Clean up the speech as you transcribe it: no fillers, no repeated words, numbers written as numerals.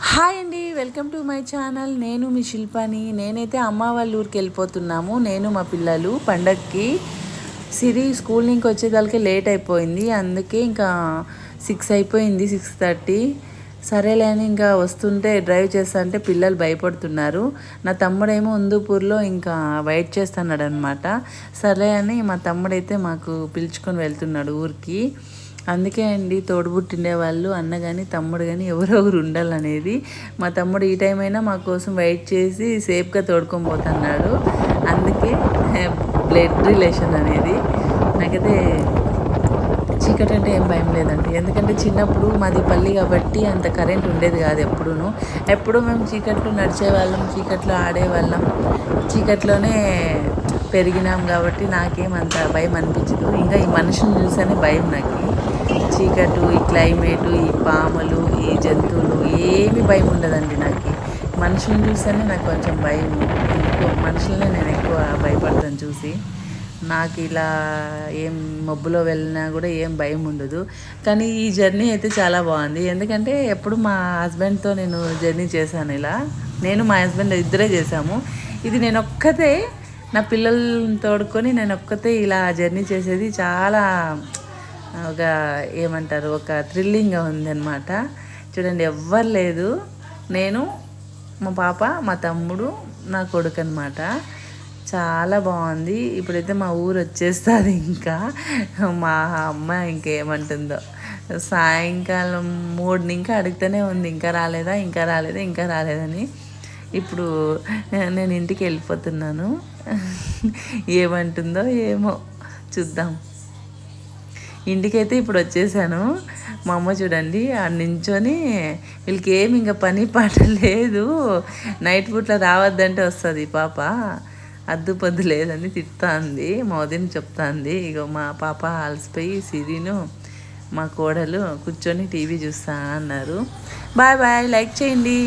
Hi అండి, welcome to my channel. నేను మీ శిల్పాని. నేనైతే అమ్మ వాళ్ళ ఊరికి వెళ్ళిపోతున్నాము. నేను మా పిల్లలు పండగకి. సిరి స్కూల్ నుంచి వచ్చేదానికి లేట్ అయిపోయింది, అందుకే ఇంకా 6 అయిపోయింది, 6:30. సరేలే అని ఇంకా వస్తుంటే డ్రైవ్ చేస్తా అంటే పిల్లలు భయపడుతున్నారు. నా తమ్ముడేమో ఉందుపూర్లో ఇంకా వెయిట్ చేస్తున్నాడు అనమాట. సరే అని మా తమ్ముడైతే మాకు పిలుచుకొని వెళ్తున్నాడు ఊరికి. అందుకే అండి, తోడుబుట్టిండే వాళ్ళు అన్న కానీ తమ్ముడు కానీ ఎవరో ఒకరు ఉండాలనేది. మా తమ్ముడు ఈ టైం అయినా మా కోసం వెయిట్ చేసి సేఫ్గా తోడుకొని పోతున్నాడు. అందుకే బ్లడ్ రిలేషన్ అనేది. నాకైతే చీకటి అంటే ఏం భయం లేదండి, ఎందుకంటే చిన్నప్పుడు మాది పల్లి కాబట్టి అంత కరెంట్ ఉండేది కాదు. ఎప్పుడూ మేము చీకట్లో నడిచేవాళ్ళం, చీకట్లో ఆడేవాళ్ళం, చీకట్లోనే పెరిగినాం కాబట్టి నాకేమంత భయం అనిపించదు. ఇంకా ఈ మనుషుని చూస్తేనే భయం నాకు. చీకటు, ఈ క్లైమేటు, ఈ పాములు, ఈ జంతువులు ఏమి భయం ఉండదండి నాకు. మనుషులను చూస్తేనే నాకు కొంచెం భయం. మనుషులనే నేను ఎక్కువ భయపడతాను చూసి. నాకు ఇలా ఏం మబ్బులో వెళ్ళినా కూడా ఏం భయం ఉండదు. కానీ ఈ జర్నీ అయితే చాలా బాగుంది, ఎందుకంటే ఎప్పుడు మా హస్బెండ్తో నేను జర్నీ చేశాను ఇలా. నేను మా హస్బెండ్ ఇద్దరే చేశాము. ఇది నేను ఒక్కతే, నా పిల్లల్ని తోడుకొని నేను ఒక్కతే ఇలా జర్నీ చేసేది చాలా ఒక ఏమంటారు, ఒక థ్రిల్లింగ్గా ఉందన్నమాట. చూడండి, ఎవ్వరు లేదు, నేను, మా పాప, మా తమ్ముడు, నా కొడుకు అనమాట. చాలా బాగుంది. ఇప్పుడైతే మా ఊరు వచ్చేస్తుంది. ఇంకా మా అమ్మ ఇంకేమంటుందో, సాయంకాలం 3 ఇంకా అడుగుతూనే ఉంది, ఇంకా రాలేదా, ఇంకా రాలేదా, ఇంకా రాలేదని. ఇప్పుడు నేను ఇంటికి వెళ్ళిపోతున్నాను. ఏమంటుందో ఏమో చూద్దాం. ఇంటికైతే ఇప్పుడు వచ్చేసాను. మా అమ్మ చూడండి ఆడ నించొని, వీళ్ళకి ఏమి ఇంకా పని పాట లేదు, నైట్ పూట్ల రావద్దంటే వస్తుంది పాప, అద్దు పొద్దు లేదని తిడుతుంది, మా వదిన చెప్తాంది. ఇగో మా పాప అలసిపోయి సిరిను మా కోడలు కూర్చొని టీవీ చూస్తా అన్నారు. బాయ్ బాయ్, లైక్ చేయండి.